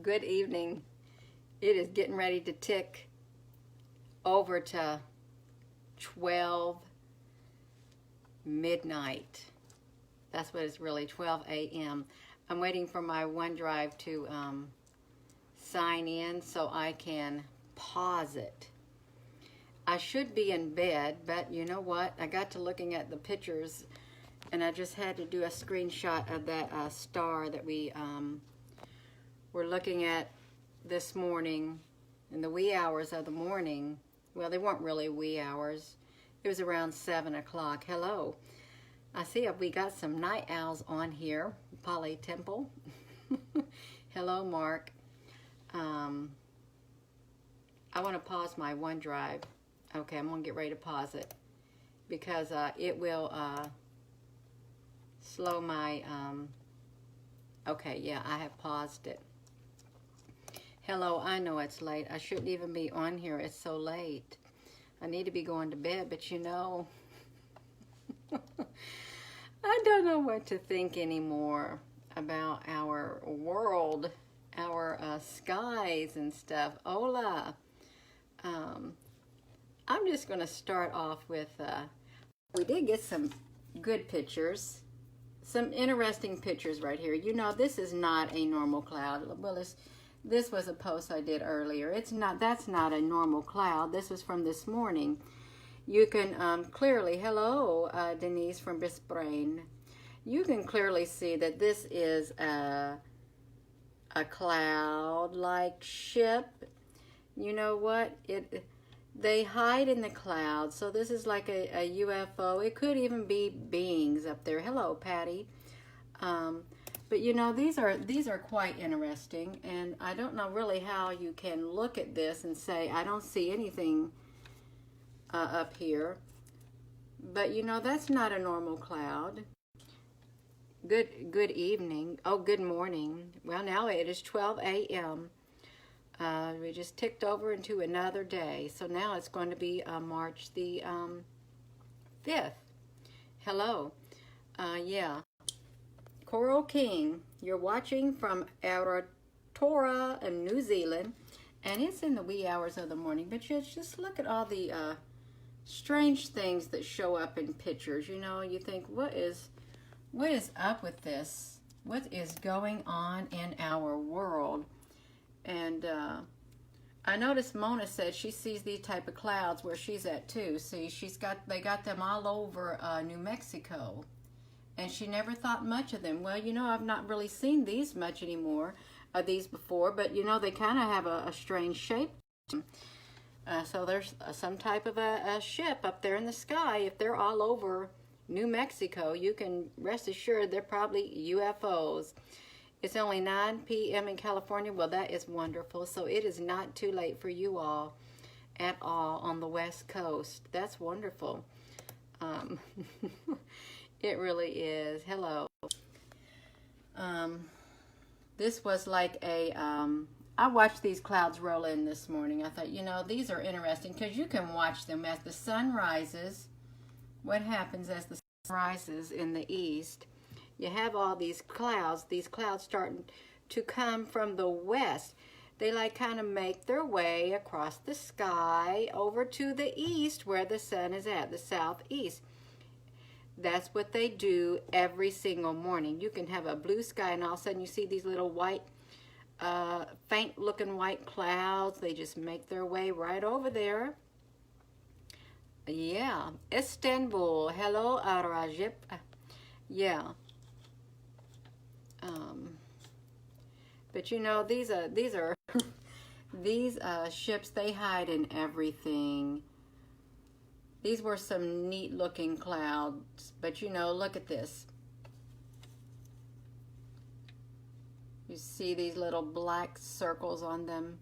Good evening. It is getting ready to tick over to 12 midnight. That's what it's really, 12 a.m. I'm waiting for my OneDrive to sign in so I can pause it. I should be in bed, but you know what? I got to looking at the pictures and I just had to do a screenshot of that star that we were looking at this morning in the wee hours of the morning. Well, they weren't really wee hours. It was around 7 o'clock. Hello. I see we got some night owls on here. Polly Temple. Hello, Mark. I want to pause my OneDrive. Okay, I'm going to get ready to pause it because it will slow my... okay, yeah, I have paused it. Hello, I know it's late. I shouldn't even be on here. It's so late. I need to be going to bed, but you know, I don't know what to think anymore about our world, our skies and stuff. Hola. I'm just going to start off with, we did get some good pictures, some interesting pictures right here. You know, this is not a normal cloud. Well, this was a post I did earlier. That's not a normal cloud. This was from this morning. You can clearly, hello, Denise from Brisbane. You can clearly see that this is a cloud-like ship. You know what? They hide in the clouds, so this is like a UFO. It could even be beings up there. Hello, Patty. But you know, these are quite interesting, and I don't know really how you can look at this and say, I don't see anything up here. But you know, that's not a normal cloud. Good evening. Oh, good morning. Well, now it is 12 a.m. We just ticked over into another day. So now it's going to be March the 5th. Hello. Yeah. Coral King, you're watching from Aotearoa in New Zealand, and it's in the wee hours of the morning, but just look at all the strange things that show up in pictures. You know, you think, what is up with this? What is going on in our world? And I noticed Mona said she sees these type of clouds where she's at too. See, they got them all over New Mexico. And she never thought much of them. Well, you know, I've not really seen these much anymore, these before, but you know, they kind of have a strange shape. So there's some type of a ship up there in the sky. If they're all over New Mexico, you can rest assured they're probably UFOs. It's only 9 p.m. in California. Well, that is wonderful. So it is not too late for you all at all on the West Coast. That's wonderful. It really is. Hello. This was like I watched these clouds roll in this morning. I thought, you know, these are interesting because you can watch them as the sun rises. What happens as the sun rises in the east? You have all these clouds starting to come from the west. They like kind of make their way across the sky over to the east where the sun is at, the southeast. That's what they do every single morning. You can have a blue sky and all of a sudden you see these little white, faint looking white clouds. They just make their way right over there. Yeah, Istanbul. Hello, Arajip. Yeah. But you know, these ships, they hide in everything. These were some neat looking clouds, but you know, look at this. You see these little black circles on them?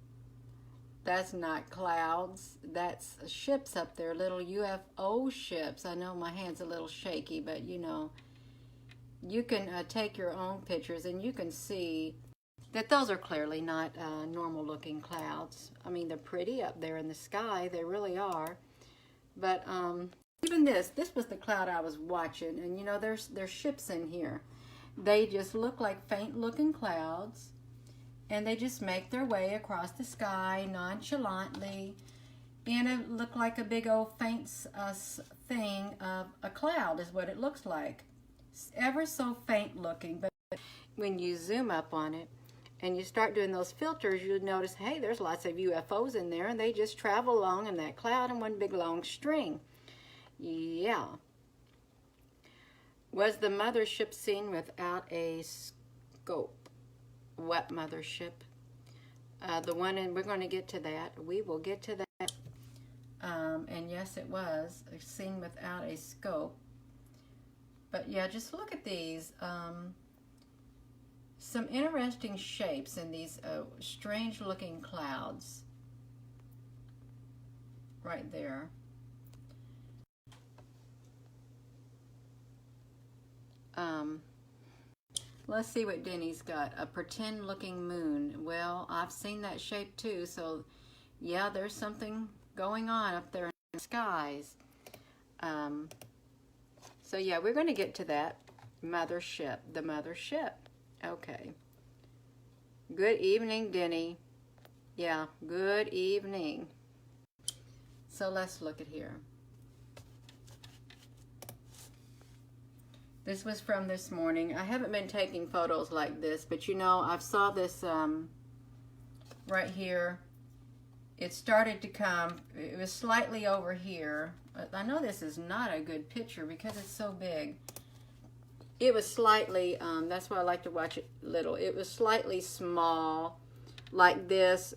That's not clouds, that's ships up there, little UFO ships. I know my hand's a little shaky, but you know, you can take your own pictures and you can see that those are clearly not normal looking clouds. I mean, they're pretty up there in the sky, they really are. But even this was the cloud I was watching, and you know, there's ships in here. They just look like faint looking clouds, And they just make their way across the sky nonchalantly. And it looked like a big old faint thing of a cloud is what it looks like. It's ever so faint looking, but when you zoom up on it and you start doing those filters, you'll notice, hey, there's lots of UFOs in there, and they just travel along in that cloud in one big long string. Yeah. Was the mothership seen without a scope? What mothership? The one, and we're going to get to that. We will get to that. And yes, it was seen without a scope. But yeah, just look at these. Some interesting shapes in these strange looking clouds. Right there. Let's see what Denny's got. A pretend looking moon. Well, I've seen that shape too, so yeah, there's something going on up there in the skies. So yeah, we're going to get to that. Mothership. The mothership. Okay. Good evening, Denny. Yeah, good evening. So let's look at here. This was from this morning. I haven't been taking photos like this, but you know, I saw this right here. It started to come. It was slightly over here. I know this is not a good picture because it's so big. It was slightly, that's why I like to watch it little. It was slightly small like this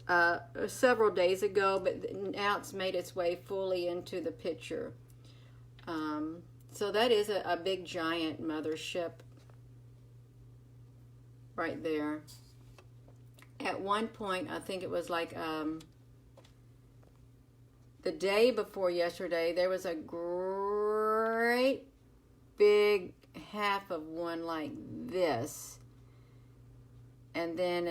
several days ago, but now it's made its way fully into the picture. So that is a big giant mothership right there. At one point, I think it was like the day before yesterday, there was a great big half of one like this. And then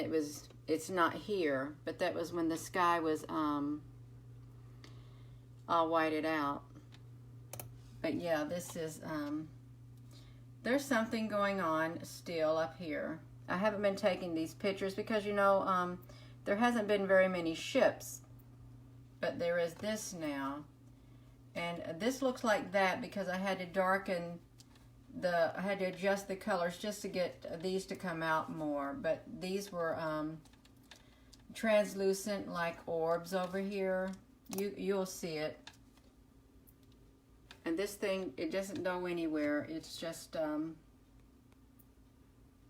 it's not here, but that was when the sky was all whited out. But yeah, this is, there's something going on still up here. I haven't been taking these pictures because, you know, there hasn't been very many ships. But there is this now. And this looks like that because I had to darken I had to adjust the colors just to get these to come out more. But these were translucent like orbs over here. You'll see it. And this thing, it doesn't go anywhere. It's just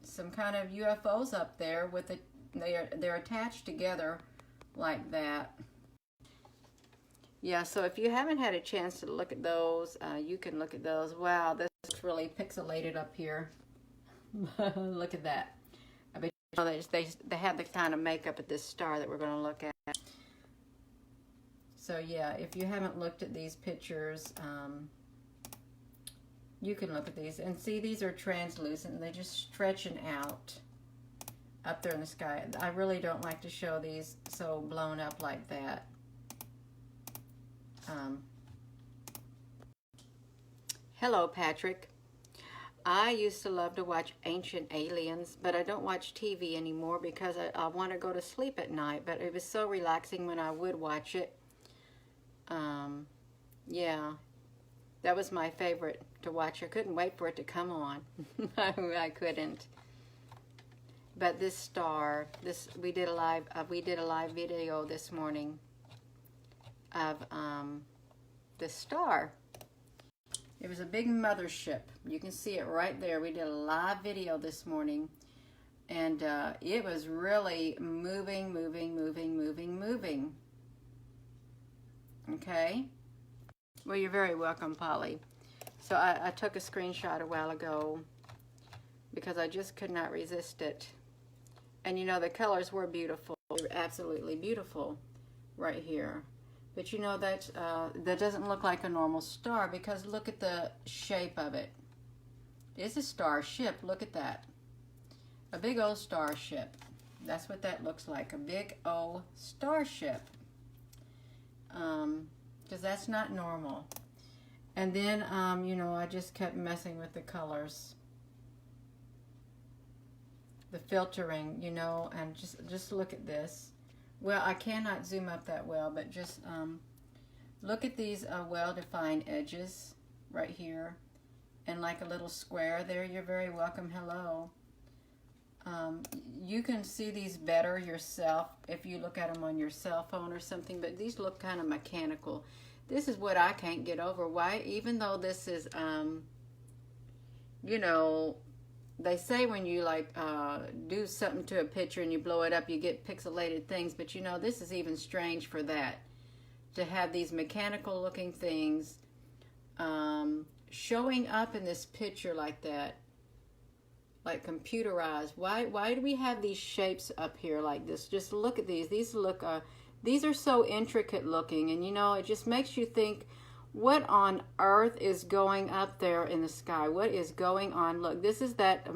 some kind of UFOs up there with it. They're attached together like that. Yeah, so if you haven't had a chance to look at those, you can look at those. Wow, this is really pixelated up here. Look at that. I bet you know they have the kind of makeup at this star that we're going to look at. So yeah, if you haven't looked at these pictures, you can look at these and see these are translucent. They're just stretching out up there in the sky. I really don't like to show these so blown up like that. Hello, Patrick. I used to love to watch Ancient Aliens, but I don't watch TV anymore because I want to go to sleep at night, but it was so relaxing when I would watch it. Yeah, that was my favorite to watch. I couldn't wait for it to come on. I couldn't. But this star, we did a live video this morning of this star. It was a big mothership. You can see it right there. We did a live video this morning, and it was really moving. Okay. Well, you're very welcome, Polly. So I took a screenshot a while ago because I just could not resist it. And you know, the colors were beautiful. They were absolutely beautiful right here. But you know, that doesn't look like a normal star because look at the shape of it. It's a starship. Look at that. A big old starship. That's what that looks like. A big old starship. Because that's not normal. And then, you know, I just kept messing with the colors. the filtering, you know, and just look at this. Well, I cannot zoom up that well, but just look at these well-defined edges right here, and like a little square there. You're very welcome. Hello. You can see these better yourself if you look at them on your cell phone or something, but these look kind of mechanical. This is what I can't get over. Why, even though this is, you know, they say when you like do something to a picture and you blow it up, you get pixelated things, but you know, this is even strange for that, to have these mechanical looking things showing up in this picture like that, like computerized. Why do we have these shapes up here like this? Just look at these. These look these are so intricate looking, and you know, it just makes you think, what on earth is going up there in the sky? What is going on? Look, this is that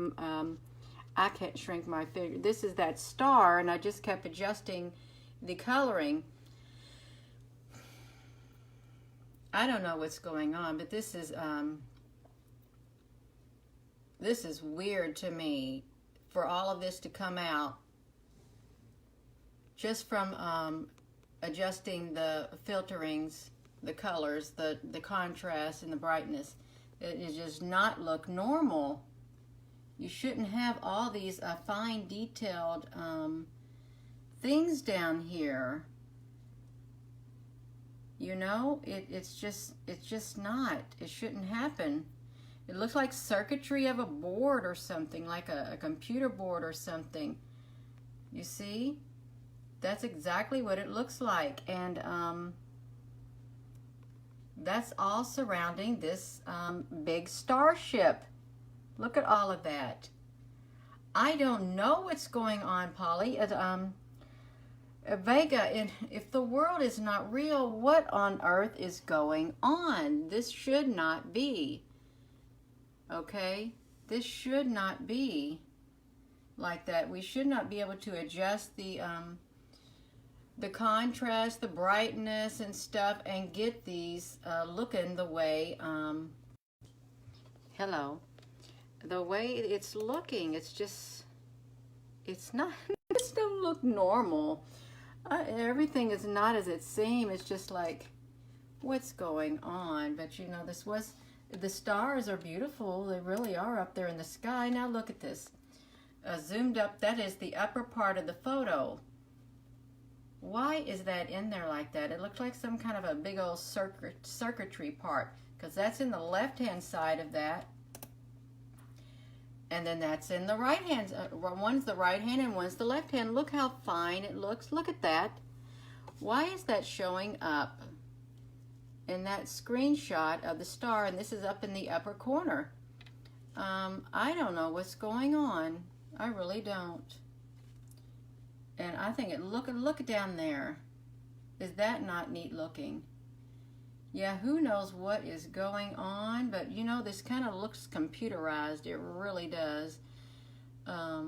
I can't shrink my figure. This is that star, and I just kept adjusting the coloring. I don't know what's going on, but this is weird to me, for all of this to come out just from adjusting the filterings, the colors, the contrast, and the brightness. It does not look normal. You shouldn't have all these fine detailed things down here. You know, it's just not. It shouldn't happen. It looks like circuitry of a board or something, like a computer board or something. You see? That's exactly what it looks like. And that's all surrounding this big starship. Look at all of that. I don't know what's going on, Polly. Vega, if the world is not real, what on earth is going on? This should not be. Okay? This should not be like that. We should not be able to adjust the contrast, the brightness and stuff, and get these looking the way, hello, the way it's looking. It's just, it's not, it don't look normal. Everything is not as it seems. It's just like, what's going on? But you know, the stars are beautiful. They really are up there in the sky. Now look at this. Zoomed up, that is the upper part of the photo. Why is that in there like that? It looks like some kind of a big old circuitry part, because that's in the left-hand side of that. And then that's in the right hand. One's the right hand and one's the left hand. Look how fine it looks. Look at that. Why is that showing up in that screenshot of the star? And this is up in the upper corner. I don't know what's going on. I really don't. And I think look down there. Is that not neat looking? Yeah, who knows what is going on, but you know, this kind of looks computerized. It really does. I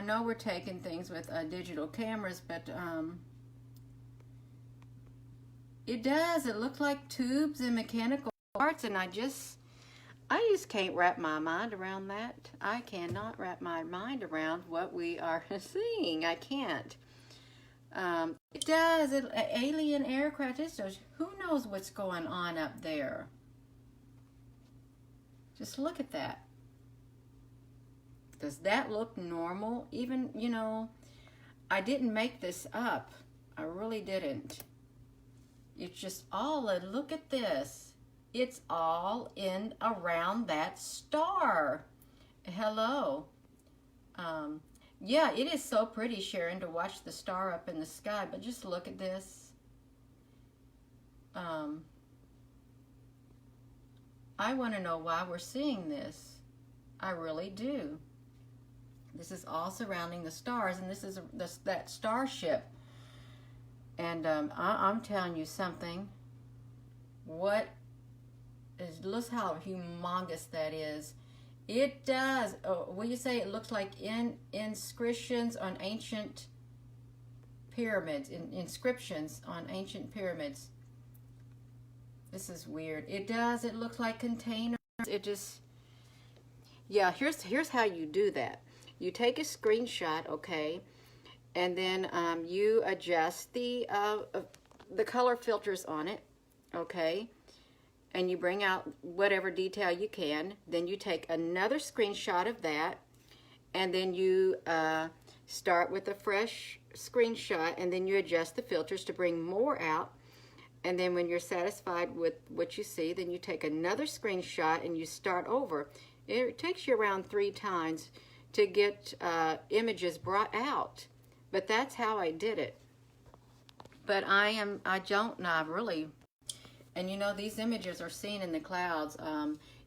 know we're taking things with digital cameras, but it does. It looks like tubes and mechanical parts, and I just can't wrap my mind around that. I cannot wrap my mind around what we are seeing. I can't. It does. Alien aircraft. Who knows what's going on up there? Just look at that. Does that look normal? Even, you know, I didn't make this up. I really didn't. It's just all, look at this. It's all in around that star. Hello. Yeah, it is so pretty, Sharon, to watch the star up in the sky, but just look at this. I want to know why we're seeing this. I really do. This is all surrounding the stars, and this is that starship. And I'm telling you something. Look how humongous that is. It does. What do you say? It looks like inscriptions on ancient pyramids. Inscriptions on ancient pyramids. This is weird. It does. It looks like containers. It just, Yeah, here's how you do that. You take a screenshot, okay, and then you adjust the color filters on it, okay, and you bring out whatever detail you can. Then you take another screenshot of that, and then you start with a fresh screenshot, and then you adjust the filters to bring more out. And then when you're satisfied with what you see, then you take another screenshot and you start over. It takes you around 3 times to get images brought out. But that's how I did it. But I don't know, really. And you know, these images are seen in the clouds.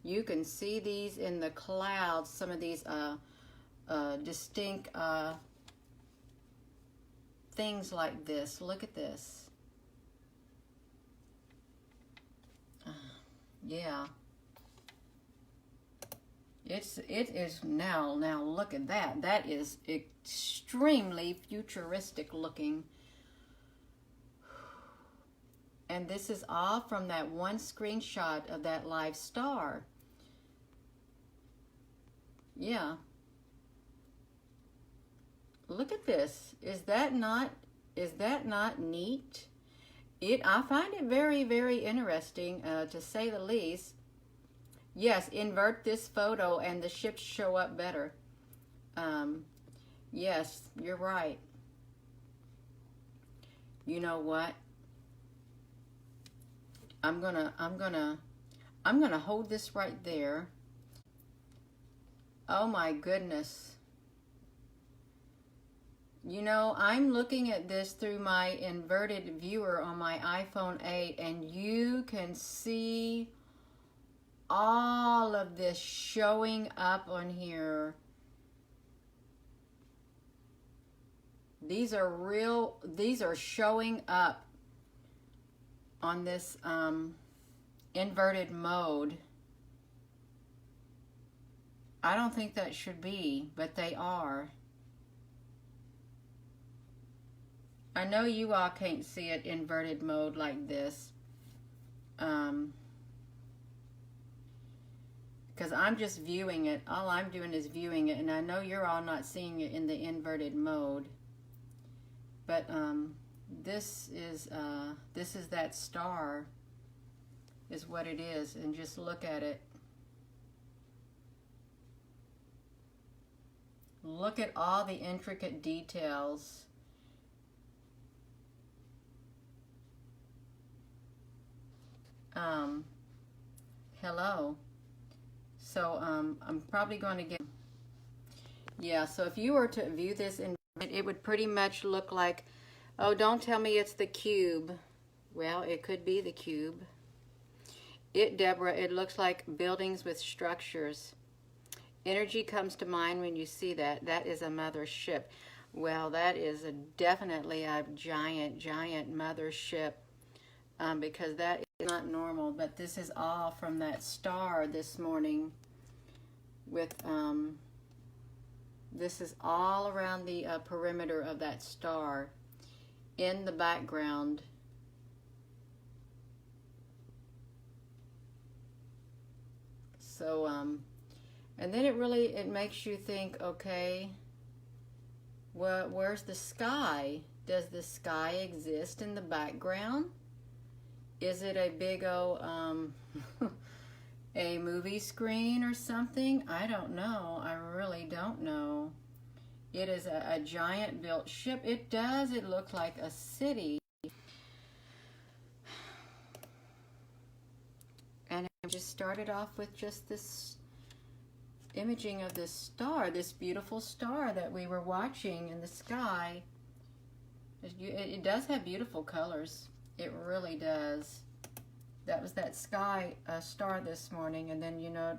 You can see these in the clouds, some of these distinct things like this. Look at this. Yeah. It is now look at that. That is extremely futuristic looking. And this is all from that one screenshot of that live star. Yeah. Look at this. Is that not neat? I find it very, very interesting, to say the least. Yes, invert this photo and the ships show up better. Yes, you're right. You know what? I'm gonna hold this right there. Oh my goodness. You know, I'm looking at this through my inverted viewer on my iPhone 8, and you can see all of this showing up on here. These are showing up on this inverted mode. I don't think that should be, but they are. I know you all can't see it inverted mode like this. Because I'm just viewing it. All I'm doing is viewing it, and I know you're all not seeing it in the inverted mode. But this is that star, is what it is, and just look at it. Look at all the intricate details. Hello. So I'm probably going to get, yeah, so if you were to view this in, it would pretty much look like, oh, don't tell me it's the cube. Well, it could be the cube. Deborah, it looks like buildings with structures. Energy comes to mind when you see that. That is a mother ship. Well, that is definitely a giant mother ship, because that is not normal. But this is all from that star this morning. With this is all around the perimeter of that star in the background. So and then it makes you think, okay, well, where's the sky? Does the sky exist in the background? Is it a big old a movie screen or something? I don't know. I really don't know. It is a giant built ship. It does. It looks like a city. And I just started off with just this imaging of this star, this beautiful star that we were watching in the sky. It does have beautiful colors. It really does. That was that sky star this morning, and then, you know,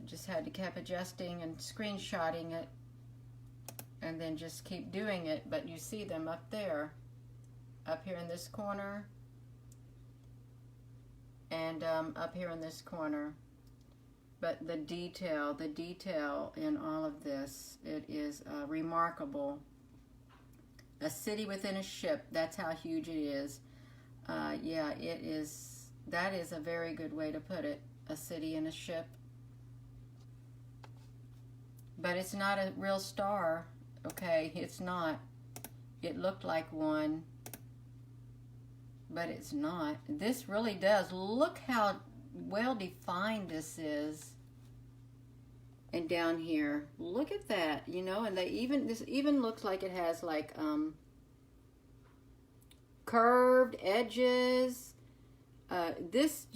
just had to keep adjusting and screenshotting it, and then just keep doing it. But you see them up there, up here in this corner, and up here in this corner. But the detail in all of this, it is remarkable. A city within a ship, that's how huge it is. Yeah, it is. That is a very good way to put it. A city in a ship. but it's not a real star. Okay, it's not. It looked like one, but it's not. This really does. Look how well defined this is. And down here, look at that, you know, and this even looks like it has like curved edges. This,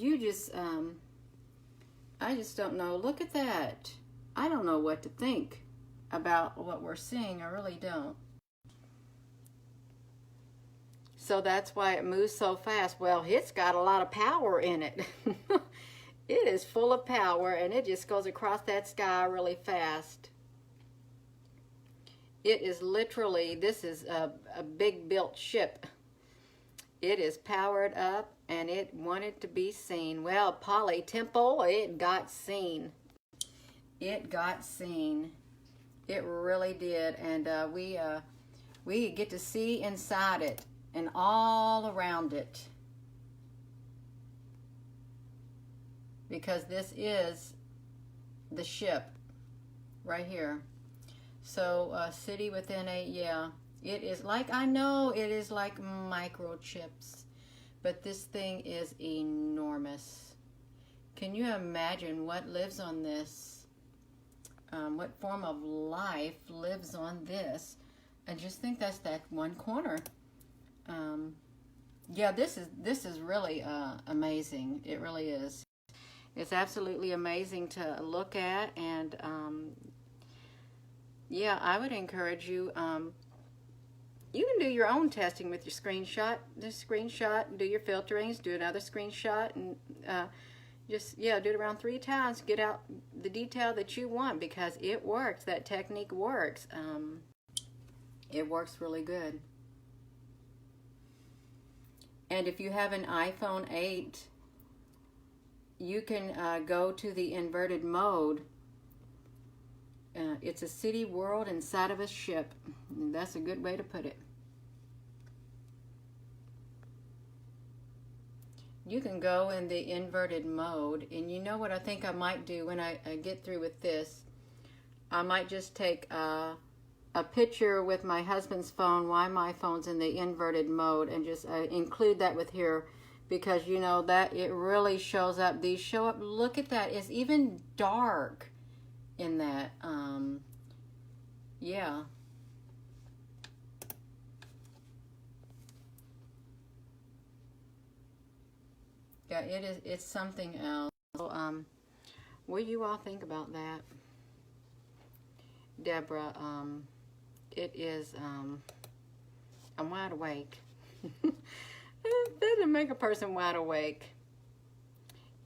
I just don't know. Look at that. I don't know what to think about what we're seeing. I really don't. So that's why it moves so fast. Well, it's got a lot of power in it. It is full of power, and it just goes across that sky really fast. It is literally, this is a big built ship. It is powered up, and it wanted to be seen. Well, Polly Temple, it got seen. It got seen. It really did, and we get to see inside it and all around it. Because this is the ship right here. So city within a, yeah, it is like, I know it is like microchips, but this thing is enormous. Can you imagine what lives on this? What form of life lives on this? And just think that's that one corner. Yeah, this is really amazing. It really is. It's absolutely amazing to look at, and yeah, I would encourage you. You can do your own testing with your screenshot. This screenshot, do your filterings, do another screenshot, and just, yeah, do it around 3 times. Get out the detail that you want, because it works. That technique works. It works really good. And if you have an iPhone 8, you can go to the inverted mode. It's a city world inside of a ship. That's a good way to put it. You can go in the inverted mode, and you know what I think I might do when I get through with this? I might just take a picture with my husband's phone while my phone's in the inverted mode, and just include that with here. Because you know that it really shows up. These show up. Look at that. It's even dark in that. Yeah. Yeah, it is. It's something else. So, what do you all think about that, Deborah? It is. I'm wide awake. It doesn't make a person wide awake.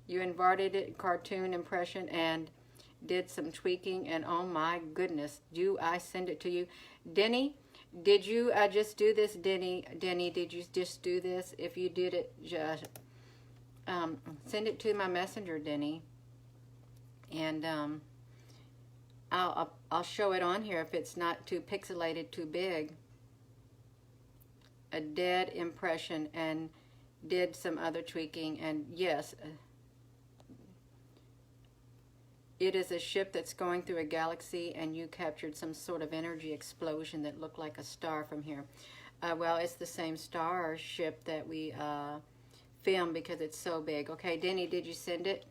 You inverted it, cartoon impression, and did some tweaking, and oh my goodness, do I send it to you? Denny, did you just do this? Denny, did you just do this? If you did it, just send it to my messenger, Denny, and I'll show it on here if it's not too pixelated, too big. A dead impression, and did some other tweaking, and yes, it is a ship that's going through a galaxy, and you captured some sort of energy explosion that looked like a star from here. Well, it's the same starship that we filmed because it's so big. Okay, Denny, did you send it?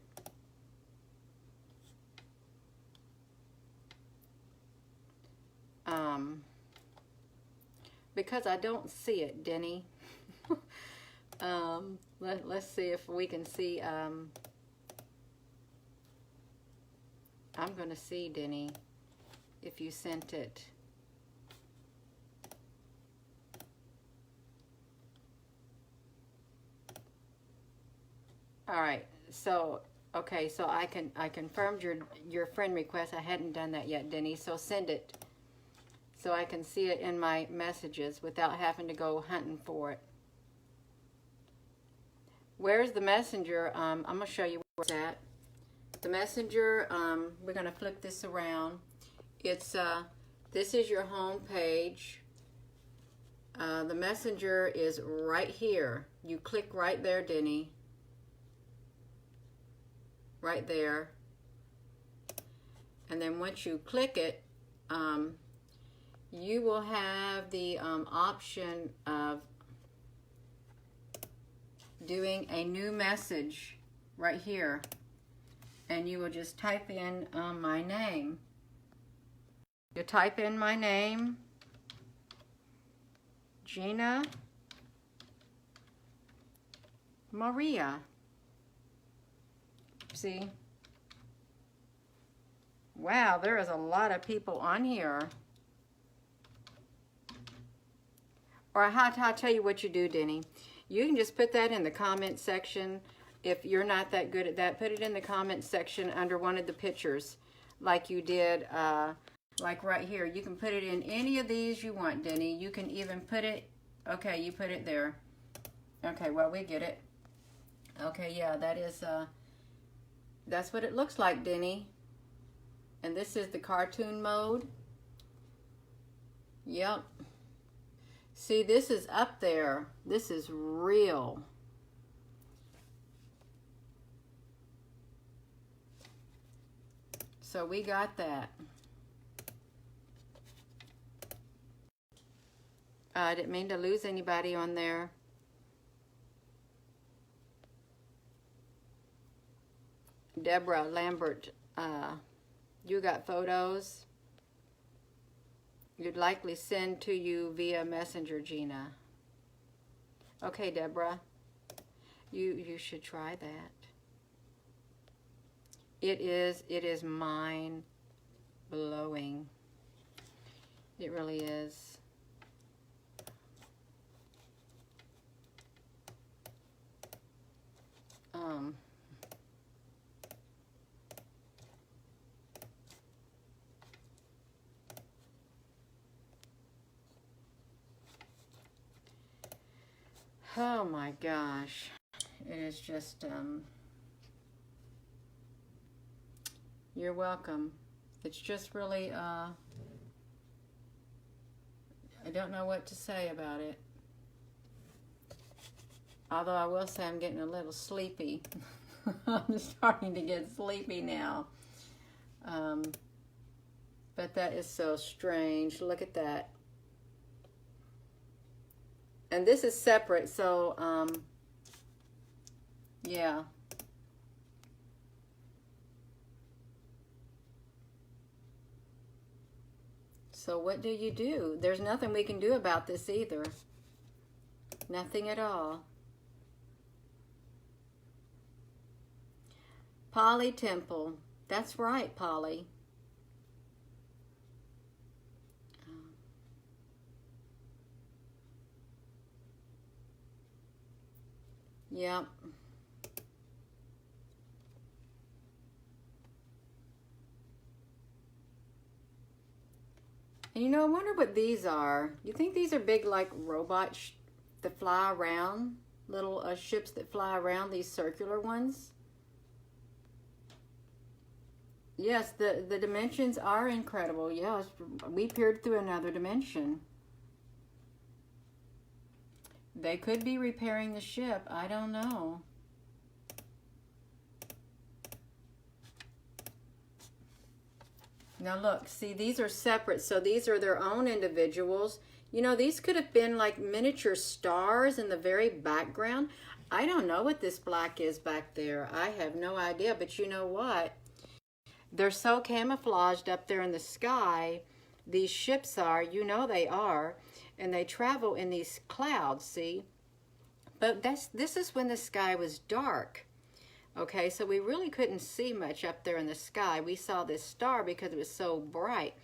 Because I don't see it, Denny. Let's see if we can see. I'm going to see, Denny, if you sent it. All right. So, okay. So I confirmed your friend request. I hadn't done that yet, Denny. So send it, so I can see it in my messages without having to go hunting for it. Where's the messenger? I'm going to show you where it's at. The messenger, we're going to flip this around. It's, this is your home page. The messenger is right here. You click right there, Denny. Right there. And then once you click it, you will have the option of doing a new message right here. And you will just type in my name. You type in my name, Gina Maria. See? Wow, there is a lot of people on here. Or I'll tell you what you do, Denny. You can just put that in the comment section. If you're not that good at that, put it in the comment section under one of the pictures, like you did, like right here. You can put it in any of these you want, Denny. You can even put it, okay, you put it there. Okay, well, we get it. Okay, yeah, that is, that's what it looks like, Denny. And this is the cartoon mode. Yep. See, this is up there. This is real. So we got that. I didn't mean to lose anybody on there. Deborah Lambert, you got photos? You'd likely send to you via Messenger, Gina. Okay, Deborah. You should try that. It is mind blowing. It really is. Oh my gosh. It is just, you're welcome. It's just really, I don't know what to say about it. Although I will say I'm getting a little sleepy. I'm starting to get sleepy now. But that is so strange. Look at that. And this is separate, so, yeah. So what do you do? There's nothing we can do about this either. Nothing at all. Polly Temple. That's right, Polly. Yep. And you know, I wonder what these are. You think these are big, like, robots that fly around? Little ships that fly around, these circular ones? Yes, the dimensions are incredible. Yes, we peered through another dimension. They could be repairing the ship. I don't know. Now look, see, these are separate, so these are their own individuals. You know, these could have been like miniature stars in the very background. I don't know what this black is back there. I have no idea, but you know what? They're so camouflaged up there in the sky. These ships are, you know they are, and they travel in these clouds, see? But this is when the sky was dark. Okay, so we really couldn't see much up there in the sky. We saw this star because it was so bright.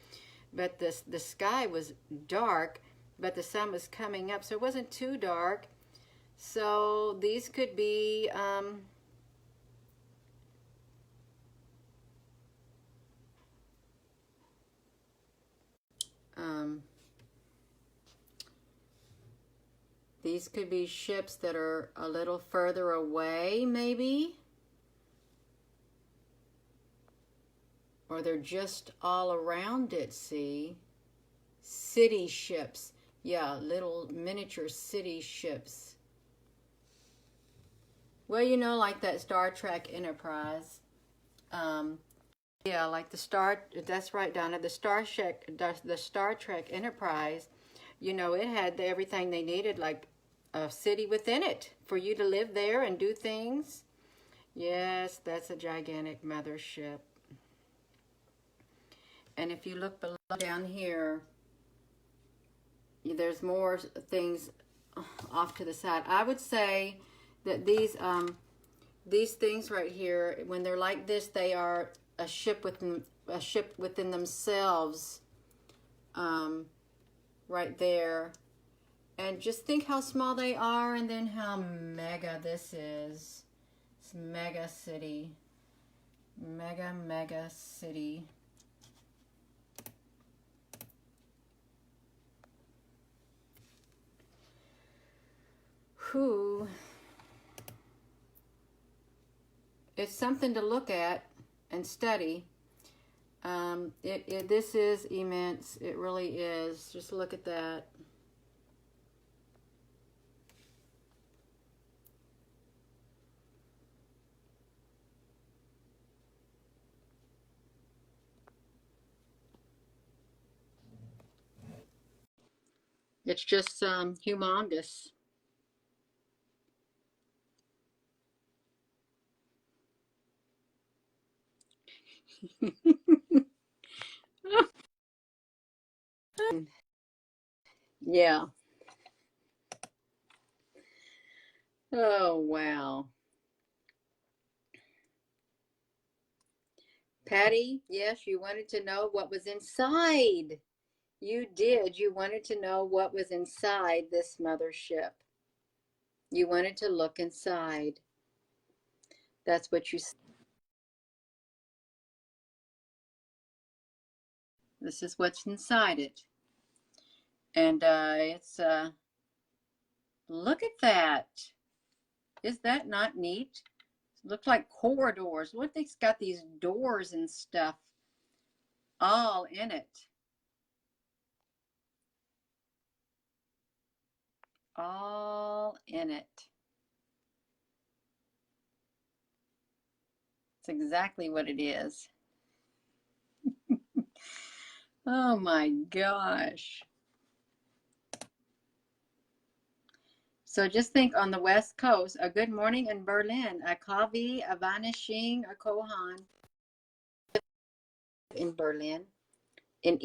But the sky was dark, but the sun was coming up, so it wasn't too dark. So these could be these could be ships that are a little further away, maybe. Or they're just all around it, see? City ships. Yeah, little miniature city ships. Well, you know, like that Star Trek Enterprise. Yeah, like that's right, Donna, the Star Trek Enterprise, you know, it had everything they needed, like a city within it for you to live there and do things. Yes, that's a gigantic mothership. And if you look below down here, there's more things off to the side. I would say that these things right here, when they're like this, they are a ship within themselves, right there. And just think how small they are, and then how mega this is. It's mega city, mega city. Whew. It's something to look at and study. This is immense. It really is. Just look at that. It's just humongous. Yeah. Oh, wow. Patty, yes, you wanted to know what was inside. You did. You wanted to know what was inside this mothership. You wanted to look inside. That's what you. This is what's inside it. And it's look at that. Is that not neat? It looks like corridors. Look, it's got these doors and stuff all in it. All in it. It's exactly what it is. Oh my gosh. So just think on the West Coast, a good morning in Berlin, a Kavi, a vanishing, a Kohan in Berlin, in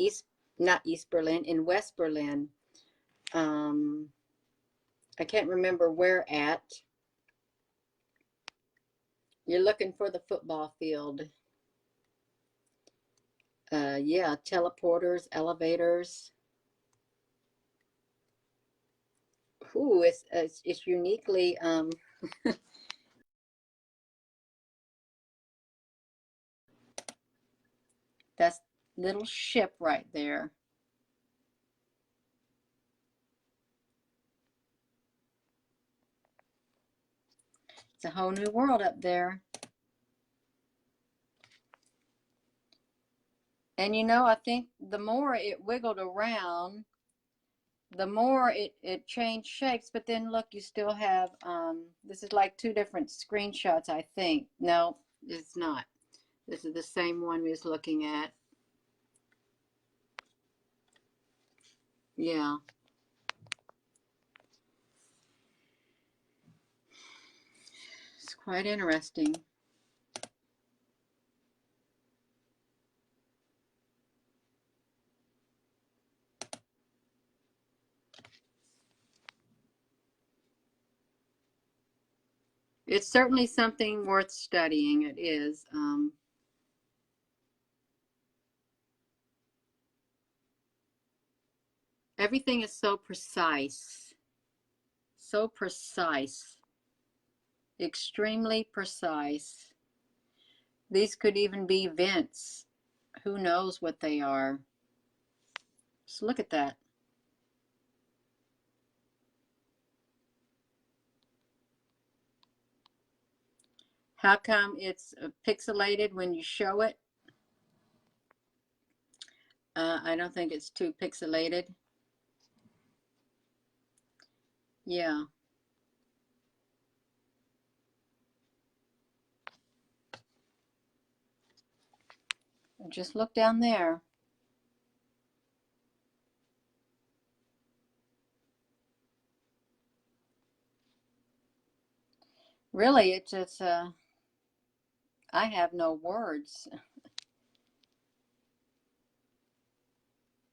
not East Berlin, in West Berlin. Um, I can't remember where at. You're looking for the football field. Yeah, teleporters, elevators. Ooh, it's uniquely that's little ship right there. It's a whole new world up there. And you know, I think the more it wiggled around, the more it changed shapes. But then look, you still have this is like two different screenshots, I think. No, it's not. This is the same one we was looking at. Yeah. It's quite interesting. It's certainly something worth studying. It is. Everything is so precise. So precise. Extremely precise. These could even be vents. Who knows what they are? Just look at that. How come it's pixelated when you show it? I don't think it's too pixelated. Yeah. Just look down there. Really, it's I have no words.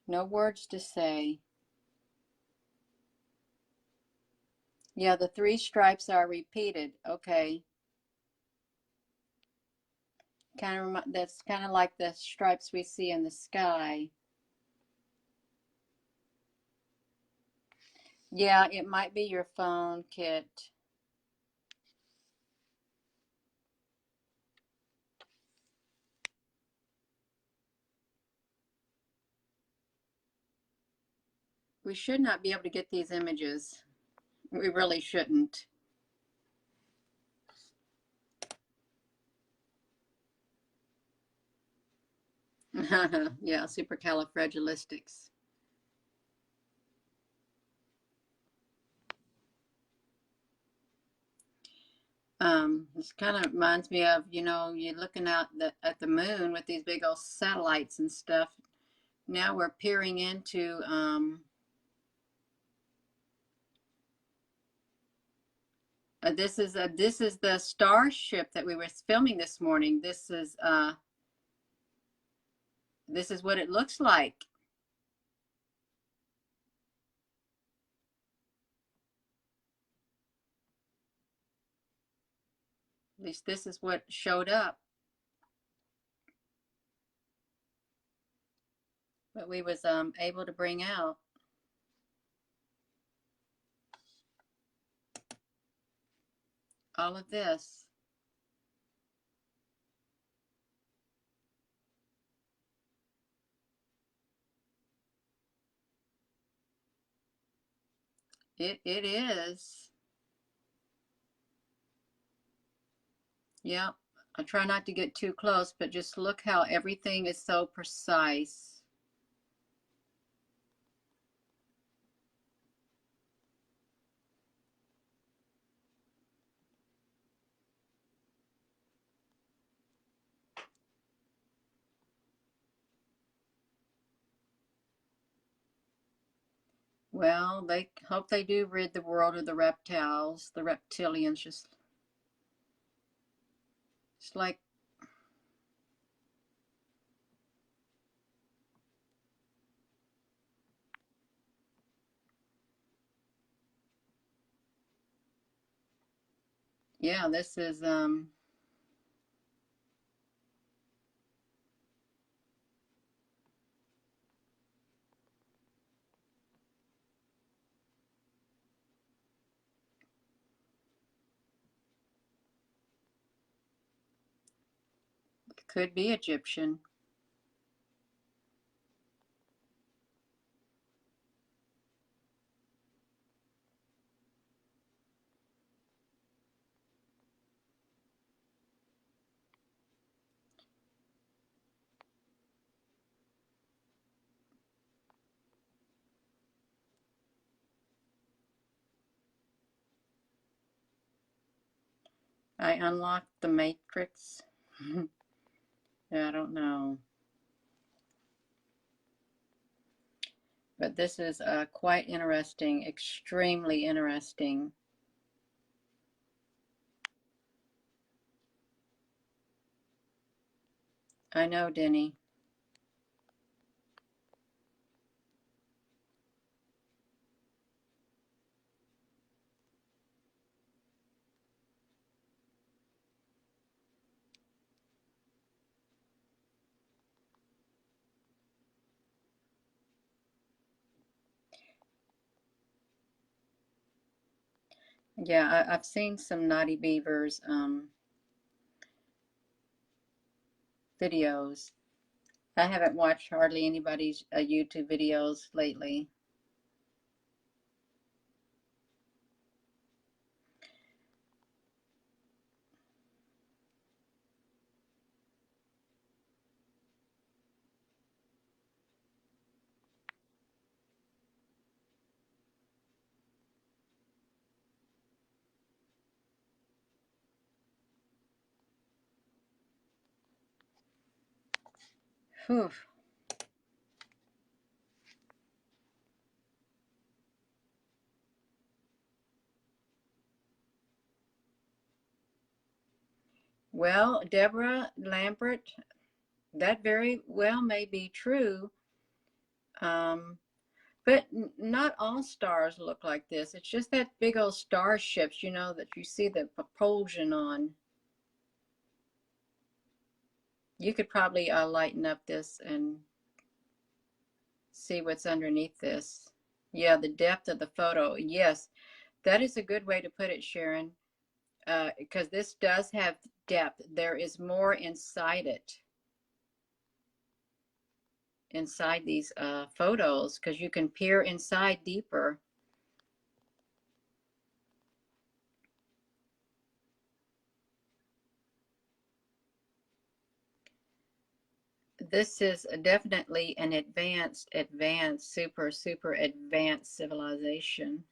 No words to say. Yeah, the three stripes are repeated. Okay. That's kind of like the stripes we see in the sky. Yeah, it might be your phone, Kit. We should not be able to get these images. We really shouldn't. Yeah, supercalifragilistic. This kind of reminds me of, you're looking out at the moon with these big old satellites and stuff. Now we're peering into, this is the starship that we were filming this morning. This is what it looks like. At least this is what showed up. But we was able to bring out. All of this. It is. Yeah. I try not to get too close, but just look how everything is so precise. Well, they hope they do rid the world of the reptiles, the reptilians. Just it's like, yeah, this is could be Egyptian. I unlocked the matrix. I don't know. But this is quite interesting, extremely interesting. I know, Denny. Yeah, I've seen some Naughty Beavers videos. I haven't watched hardly anybody's YouTube videos lately. Whew. Well, Deborah Lambert, that very well may be true. But not all stars look like this. It's just that big old starships, you know, that you see the propulsion on. You could probably lighten up this and see what's underneath this. Yeah, the depth of the photo. Yes, that is a good way to put it, Sharon, because this does have depth. There is more inside it, inside these photos, because you can peer inside deeper. This is definitely an advanced, super advanced civilization.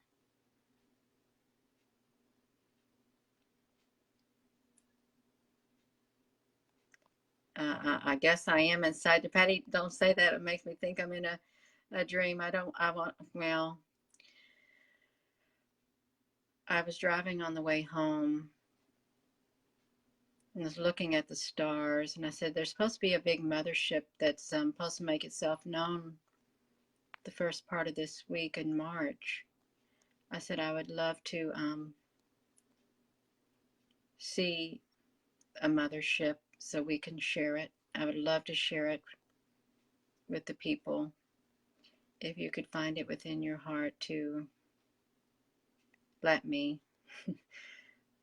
I guess I am inside the Patty. Don't say that. It makes me think I'm in a dream. Well, I was driving on the way home and was looking at the stars, and I said, there's supposed to be a big mothership that's supposed to make itself known the first part of this week in March. I said, I would love to see a mothership so we can share it. I would love to share it with the people. If you could find it within your heart to let me.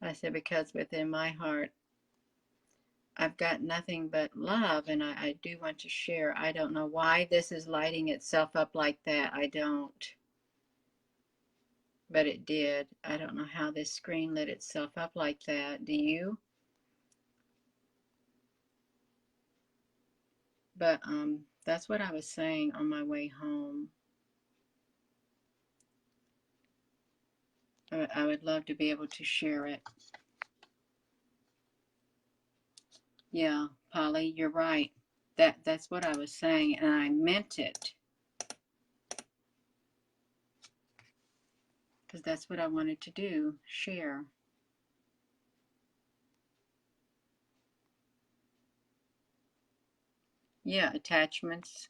I said, because within my heart, I've got nothing but love, and I do want to share. I don't know why this is lighting itself up like that. I don't. But it did. I don't know how this screen lit itself up like that. Do you? But that's what I was saying on my way home. I would love to be able to share it. Yeah, Polly, you're right. That's what I was saying, and I meant it. Because that's what I wanted to do, share. Yeah, attachments.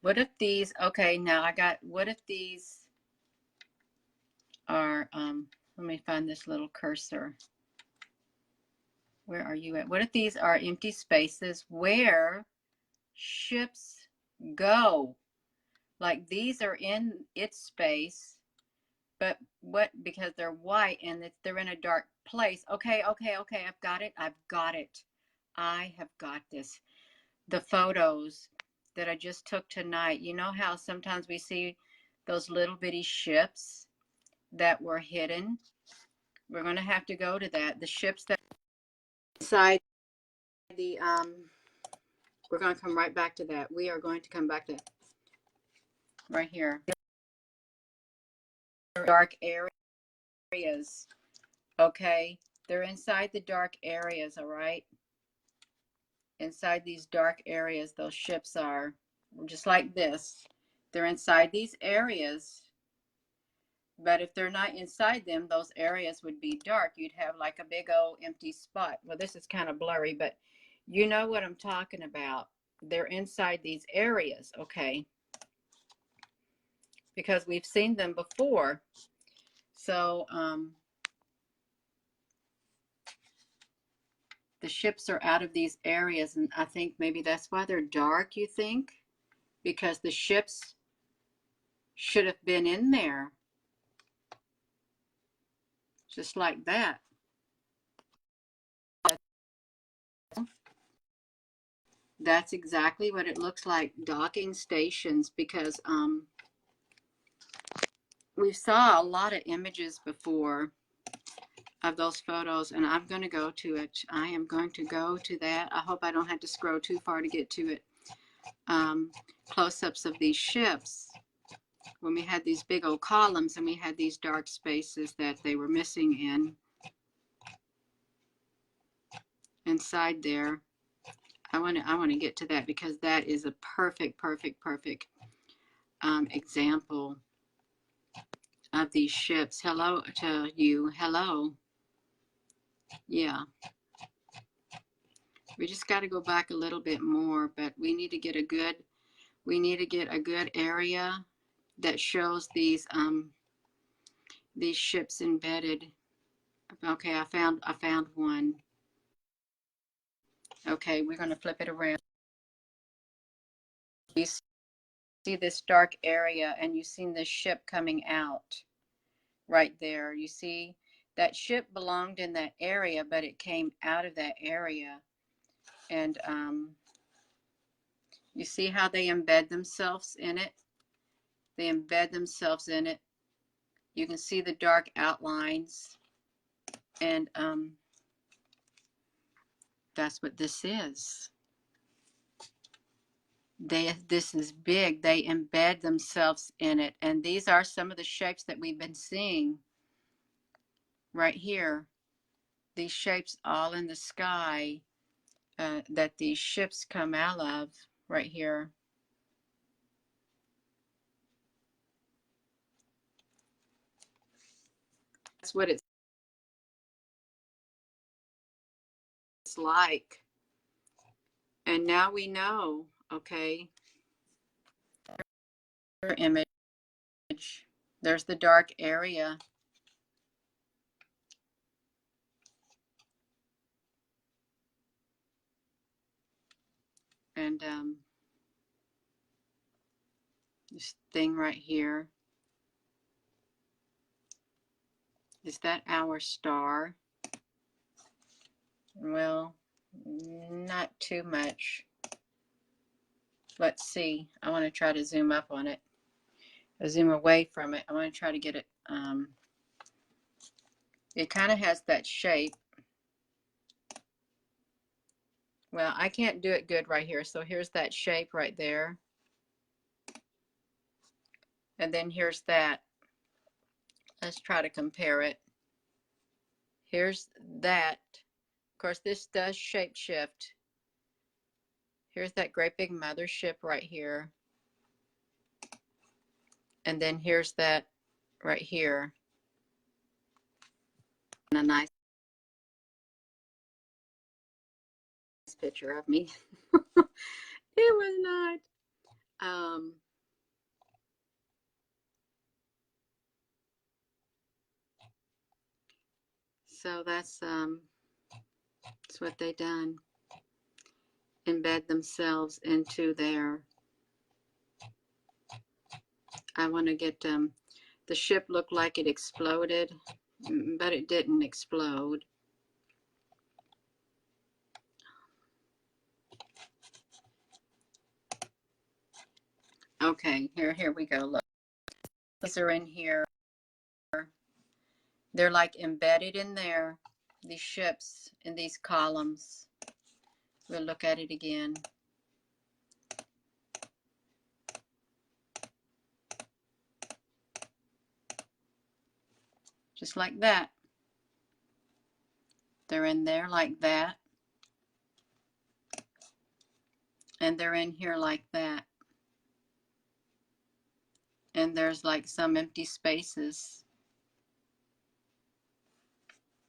What if these, okay, now what if these are, let me find this little cursor. Where are you at? What if these are empty spaces where ships go? Like these are in its space, but because they're white and they're in a dark place. Okay, I've got it. I have got this. The photos that I just took tonight, you know how sometimes we see those little bitty ships that were hidden? We're going to have to go to that. The ships that inside the we're going to come right back to that. We are going to come back to right here. Dark areas. Okay, they're inside the dark areas, all right? Inside these dark areas, those ships are just like this. They're inside these areas, but if they're not inside them, those areas would be dark. You'd have like a big old empty spot. Well, this is kind of blurry, but you know what I'm talking about. They're inside these areas, okay? Because we've seen them before. So, the ships are out of these areas, and I think maybe that's why they're dark, you think? Because the ships should have been in there. Just like that. That's exactly what it looks like, docking stations, because we saw a lot of images before of those photos, and I'm going to go to it. I am going to go to that. I hope I don't have to scroll too far to get to it. Close-ups of these ships when we had these big old columns and we had these dark spaces that they were missing inside there. I want to get to that because that is a perfect example of these ships. Hello to you. Hello. Yeah. We just got to go back a little bit more, but we need to get a good area that shows these ships embedded. Okay, I found one. Okay, we're going to flip it around. You see this dark area, and you've seen this ship coming out right there. You see that ship belonged in that area, but it came out of that area. And you see how they embed themselves in it? They embed themselves in it. You can see the dark outlines. And that's what this is. This is big. They embed themselves in it. And these are some of the shapes that we've been seeing right here. These shapes all in the sky that these ships come out of right here. That's what it's like. And now we know, okay, image. There's the dark area. And this thing right here, is that our star? Well, not too much. Let's see. I want to try to zoom up on it. Zoom away from it. I want to try to get it. It kind of has that shape. Well, I can't do it good right here. So here's that shape right there. And then here's that. Let's try to compare it. Here's that. Of course, this does shape shift. Here's that great big mothership right here. And then here's that right here. And a nice picture of me. It was not. So that's what they done. Embed themselves into their. I want to get the ship looked like it exploded, but it didn't explode. Okay, here we go. Look, these are in here. They're like embedded in there. These ships in these columns. We'll look at it again. Just like that. They're in there like that. And they're in here like that. And there's like some empty spaces.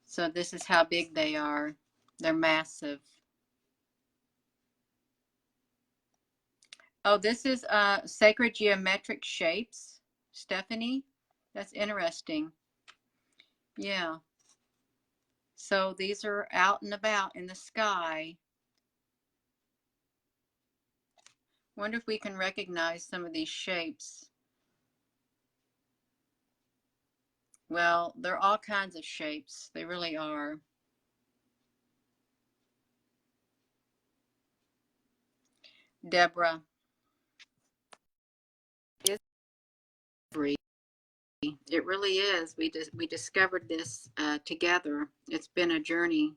So this is how big they are. They're massive. Oh, this is sacred geometric shapes, Stephanie. That's interesting. Yeah. So these are out and about in the sky. Wonder if we can recognize some of these shapes. Well, they're all kinds of shapes. They really are. Deborah. It's free. It really is. We discovered this together. It's been a journey.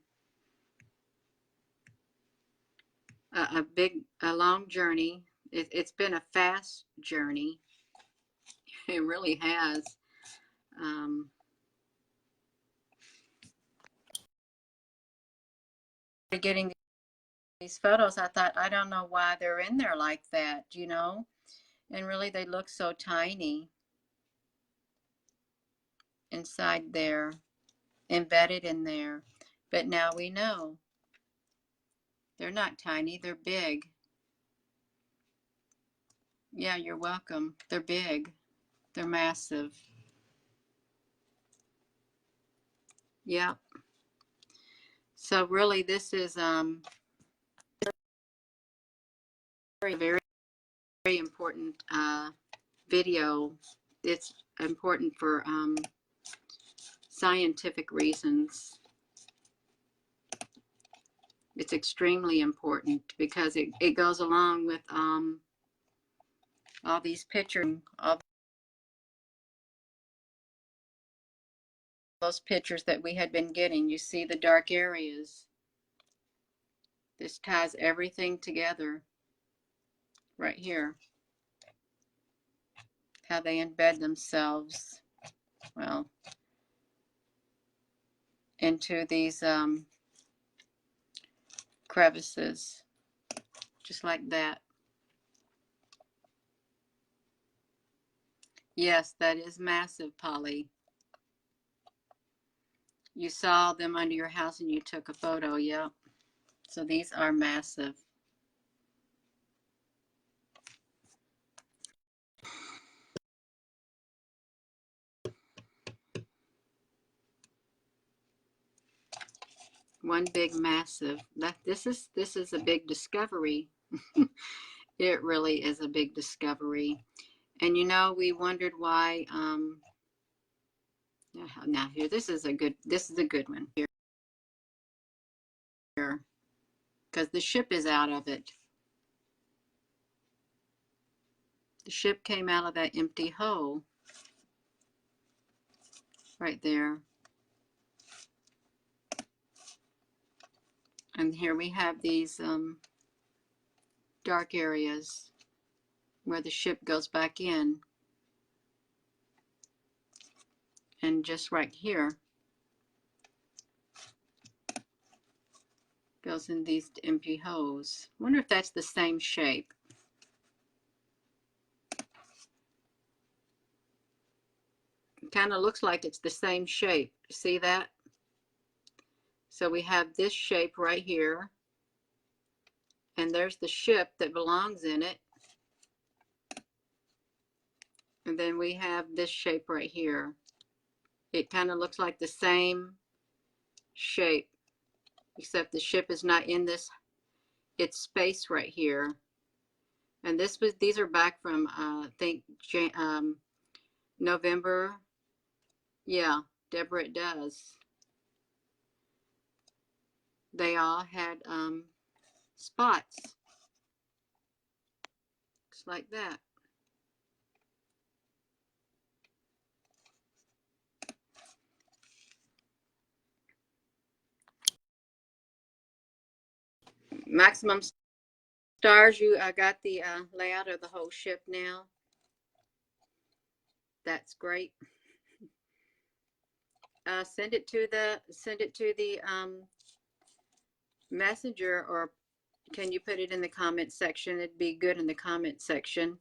A long journey. It's been a fast journey. It really has. Getting these photos, I thought, I don't know why they're in there like that, you know? And really, they look so tiny inside there, embedded in there. But now we know they're not tiny, they're big. Yeah, you're welcome. They're big. They're massive. Yeah. So really, this is very, very, very important video. It's important for scientific reasons. It's extremely important because it goes along with all these pictures, all those pictures that we had been getting. You see the dark areas. This ties everything together right here. How they embed themselves, well, into these crevices, just like that. Yes, that is massive, Polly. You saw them under your house and you took a photo, yep. So these are massive. One big massive. This is a big discovery. It really is a big discovery. And you know, we wondered why now here this is a good one here, because the ship is out of it. The ship came out of that empty hole right there. And here we have these dark areas where the ship goes back in. And just right here goes in these empty holes. I wonder if that's the same shape. It kind of looks like it's the same shape. See that? So we have this shape right here. And there's the ship that belongs in it. And then we have this shape right here. It kind of looks like the same shape, except the ship is not in this, it's space right here. And these are back from, I think, November. Yeah, Deborah, it does. They all had spots, just like that. Maximum stars, I got the layout of the whole ship now. That's great. Send it to the messenger, or can you put it in the comment section? It'd be good in the comment section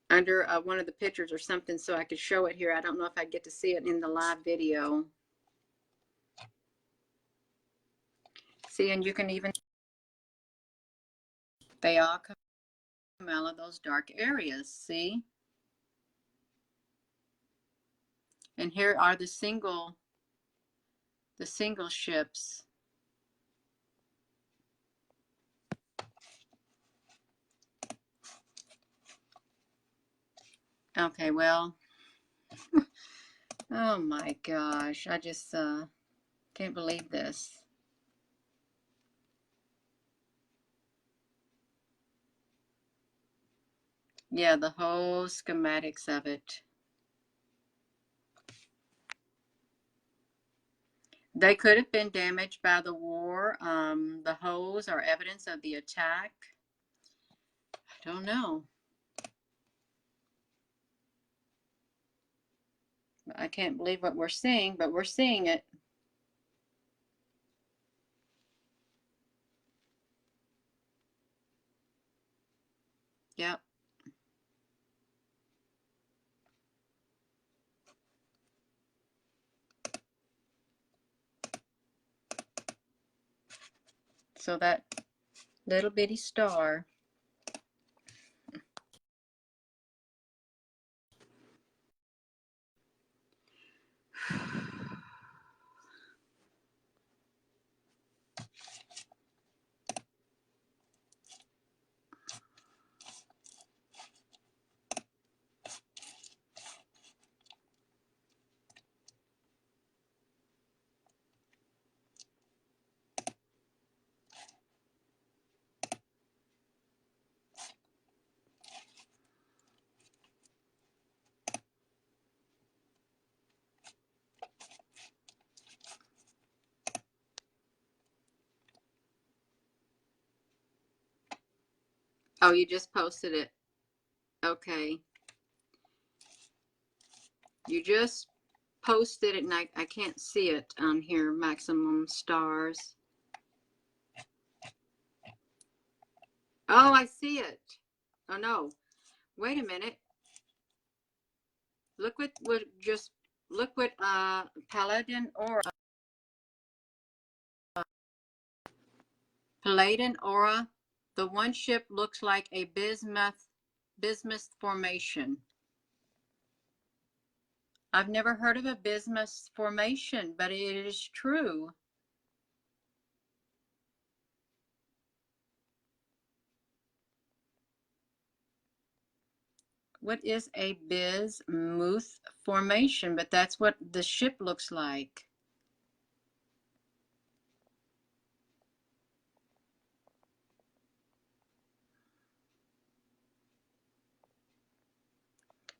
under one of the pictures or something, so I could show it here. I don't know if I get to see it in the live video. See, and you can even, they all come out of those dark areas, see? And here are the single ships. Okay, well, oh my gosh, I just can't believe this. Yeah, the whole schematics of it. They could have been damaged by the war. The holes are evidence of the attack. I don't know. I can't believe what we're seeing, but we're seeing it. Yep. So that little bitty star. Oh, you just posted it. Okay. You just posted it and I can't see it here. Maximum stars. Oh, I see it. Oh no. Wait a minute. Look what Paladin Aura. Paladin Aura. The one ship looks like a bismuth formation. I've never heard of a bismuth formation, but it is true. What is a bismuth formation? But that's what the ship looks like.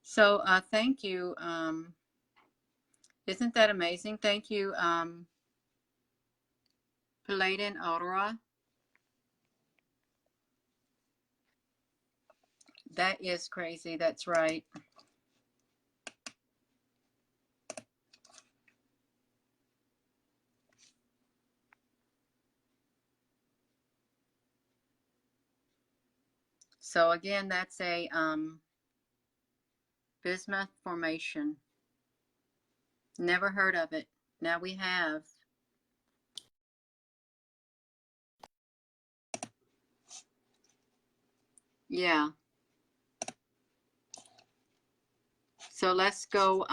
So thank you. Isn't that amazing? Thank you, Paladin Aura. That is crazy. That's right. So again, that's a bismuth formation. Never heard of it. Now we have. Yeah. So let's go.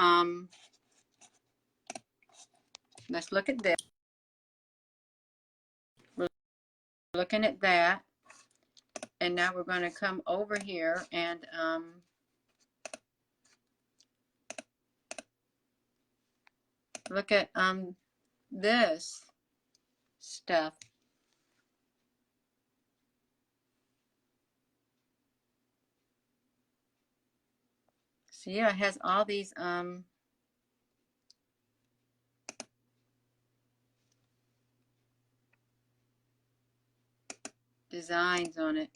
Let's look at this. We're looking at that. And now we're going to come over here and look at this stuff. So yeah, it has all these designs on it.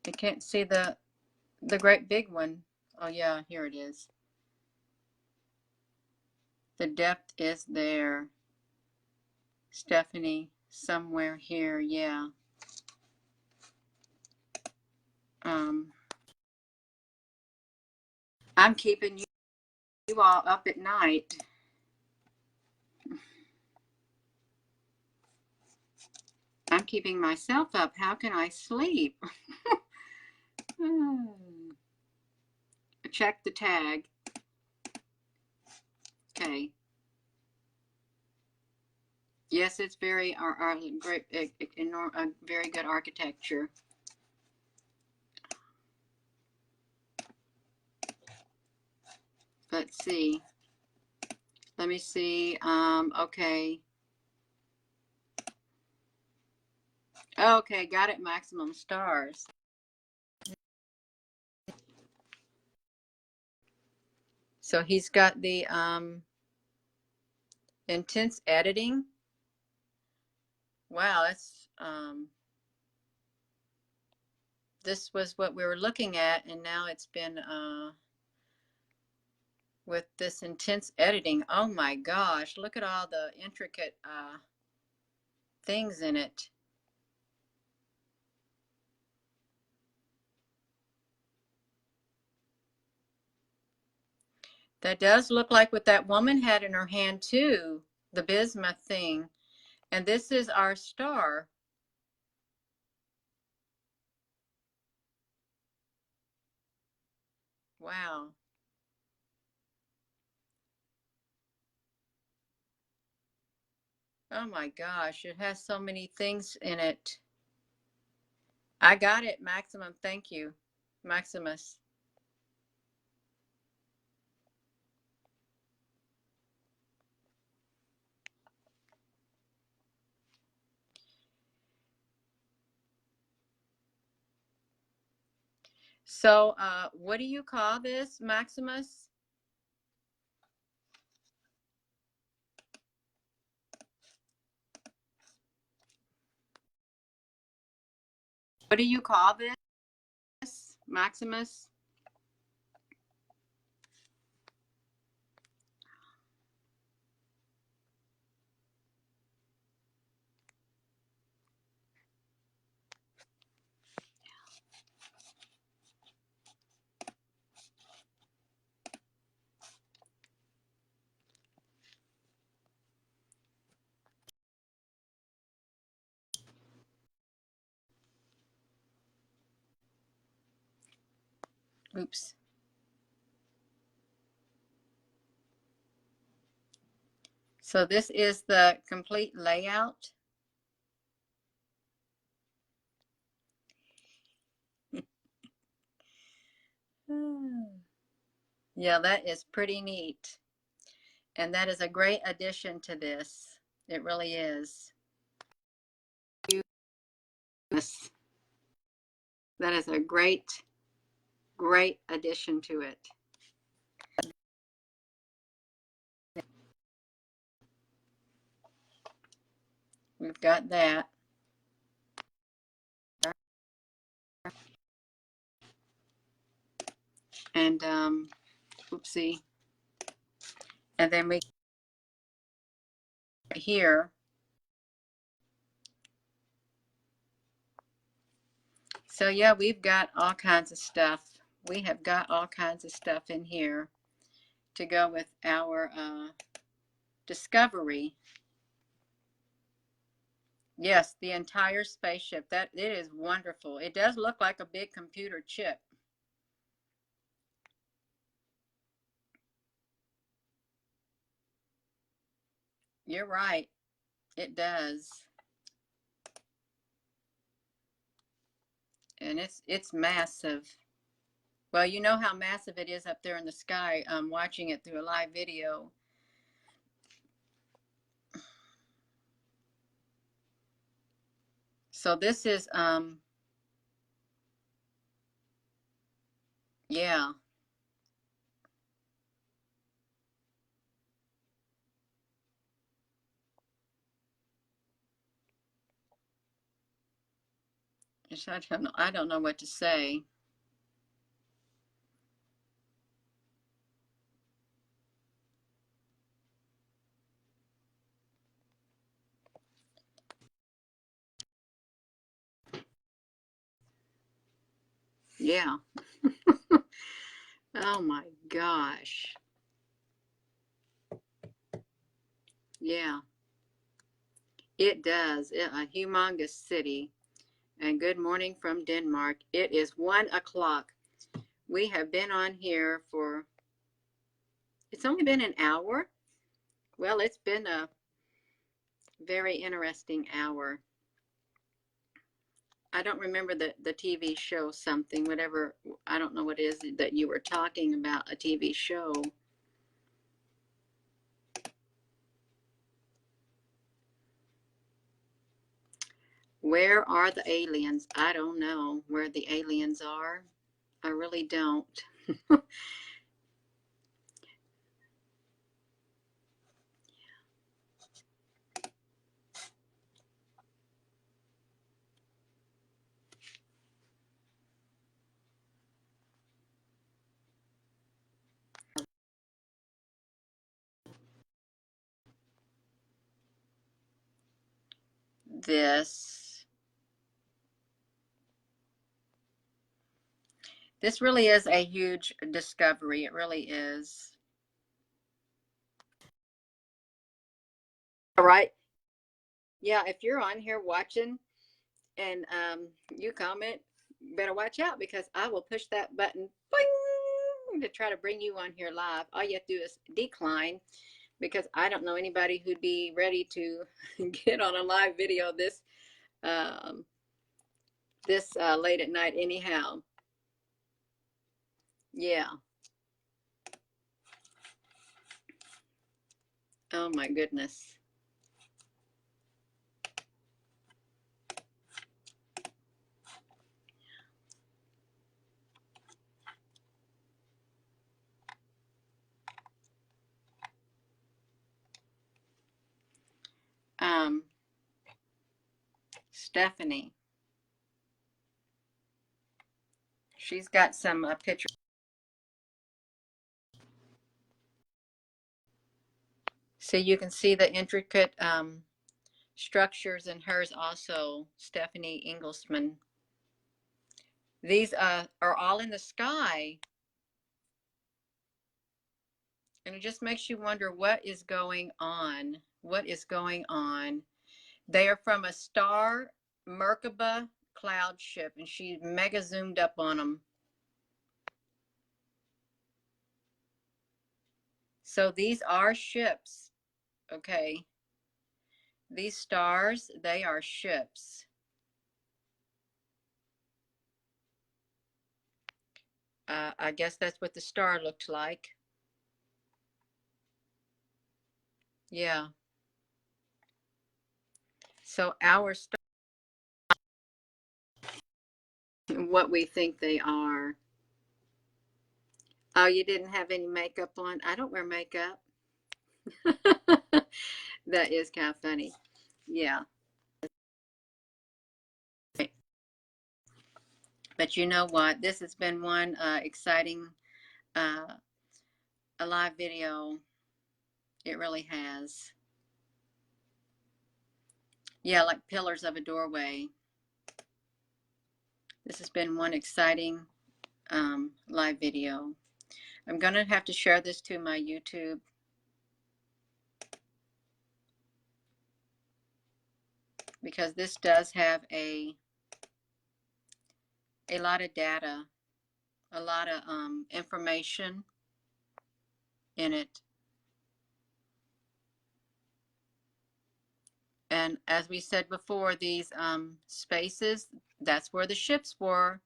I can't see the great big one. Oh yeah, here it is. The depth is there. Stephanie, somewhere here, yeah. I'm keeping you all up at night. I'm keeping myself up. How can I sleep? Check the tag. Okay. Yes, it's very great, very good architecture. Let's see. Let me see. Okay. Okay, got it. Maximum stars. So he's got the intense editing. Wow, that's this was what we were looking at, and now it's been with this intense editing. Oh my gosh, look at all the intricate things in it. That does look like what that woman had in her hand too, the bismuth thing. And this is our star. Wow. Oh my gosh, it has so many things in it. I got it, Maximum. Thank you, Maximus. So, what do you call this, Maximus? What do you call this, Maximus? Oops. So this is the complete layout. Yeah, that is pretty neat. And that is a great addition to this. It really is. That is a great, great addition to it. We've got that. And, oopsie. And then we here. So yeah, we've got all kinds of stuff. We have got all kinds of stuff in here to go with our discovery. Yes, the entire spaceship. That it is wonderful. It does look like a big computer chip. You're right. It does. And it's massive. Well, you know how massive it is up there in the sky. Watching it through a live video. So this is yeah. I don't know what to say. Yeah. Oh my gosh. Yeah, it does. A humongous city. And good morning from Denmark. It is 1 o'clock. We have been on here for, it's only been an hour. Well, it's been a very interesting hour. I don't remember the TV show something, whatever, I don't know what it is that you were talking about, a TV show. Where are the aliens? I don't know where the aliens are. I really don't. this. This really is a huge discovery. It really is. All right. Yeah, if you're on here watching and you comment, better watch out because I will push that button boing, to try to bring you on here live. All you have to do is decline because I don't know anybody who'd be ready to get on a live video this late at night anyhow. Yeah. Oh my goodness. Stephanie. She's got some pictures. So you can see the intricate structures in hers also, Stephanie Inglesman. These are all in the sky. And it just makes you wonder what is going on. What is going on? They are from a star Merkaba cloud ship, and she mega zoomed up on them. So these are ships, okay? These stars, they are ships. I guess that's what the star looked like. Yeah. So our star, what we think they are. Oh, you didn't have any makeup on? I don't wear makeup. That is kind of funny. Yeah. But you know what? This has been one exciting a live video. It really has. Yeah, like pillars of a doorway. This has been one exciting live video. I'm going to have to share this to my YouTube. Because this does have a lot of data, a lot of information in it. And as we said before, these spaces, that's where the ships were.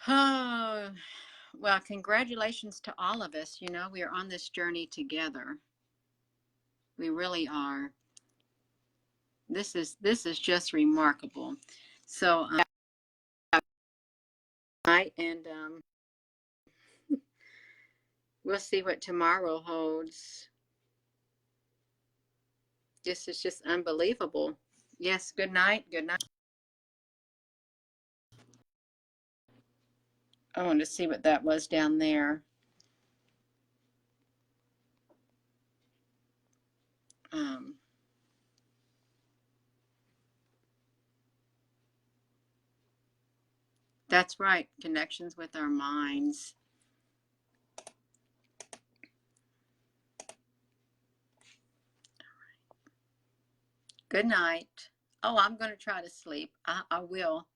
Oh, well, congratulations to all of us. You know, we are on this journey together. We really are. This is just remarkable. So, and we'll see what tomorrow holds. This is just unbelievable. Yes, good night. Good night. I want to see what that was down there. That's right. Connections with our minds. Good night. Oh, I'm going to try to sleep. I will.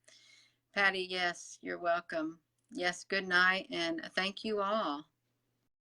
Patty, yes, you're welcome. Yes, good night, and thank you all.